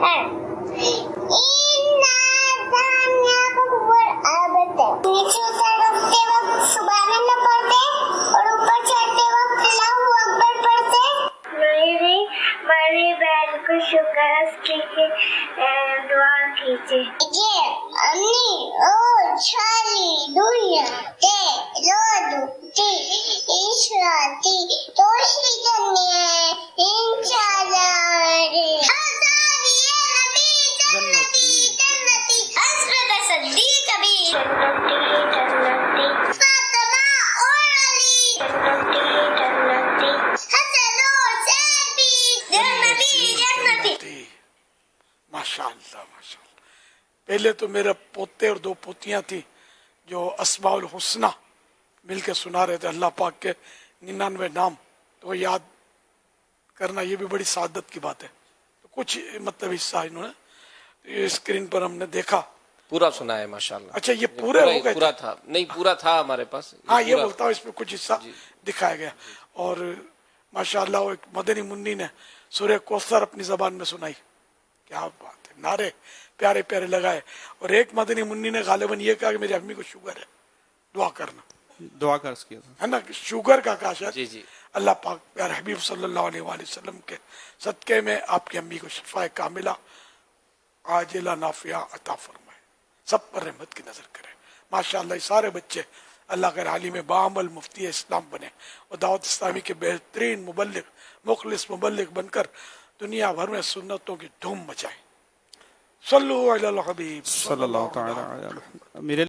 नीचे उतरते वक्त सुभान अल्लाह पढ़ते और ऊपर चढ़ते वक्त अल्लाहू अकबर पढ़ते। मेरी बहन को शुक्र की दुआ कीजिए। ये अम्मी ओ छाली दुनिया ते लोदू ती ईश्वरती तोशी दुनिया इंशाल्लाह रे आजादी नबी जन्नती जन्नती हज़रत सिद्दीक़ कभी जन्नती फातिमा और अली जन्नती हसन और ज़ैद भी जन्नती। माशाअल्लाह माशाअल्लाह। पहले तो मेरे पोते और दो पोतियां थी जो अस्माउल हुस्ना मिल के सुना रहे थे अल्लाह पाक के 99 नाम, तो याद करना ये भी बड़ी सादत की बात है। तो कुछ मतलब हिस्सा इन्होंने स्क्रीन पर हमने देखा, पूरा सुना है माशाल्लाह। अच्छा ये पूरे हो गए? पूरा था नहीं, पूरा था हमारे पास। हाँ ये बोलता हूँ, इसमें कुछ हिस्सा दिखाया गया। और माशाल्लाह वो एक मदनी मुन्नी ने सूरह कौसर अपनी जबान में सुनाई, क्या बात है, नारे प्यारे प्यारे लगाए। और एक मदनी मुन्नी ने गालिबन ये कहा कि मेरी अम्मी को शुगर है, दुआ करना, दुआ का अर्ज किया था, है ना, शुगर का कहा शायद। जी जी। अल्लाह पाक प्यारे हबीब सल्लल्लाहु अलैहि वसल्लम के सदके में आपकी अम्मी को शिफा कामिला आजिला नाफिया अता फरमाए, सब पर रहमत की नजर करे। माशाअल्लाह सारे बच्चे अल्लाह के हाली में बाअमल मुफ्ती इस्लाम बने और दावत इस्लामी के बेहतरीन मुबल्लिग मुखलिस मुबल्लिग बनकर दुनिया भर में सुन्नतों की धूम मचाए। सल्लल्लाहु अलैहि हबीब सल्लल्लाहु तआला अलैहि। मेरे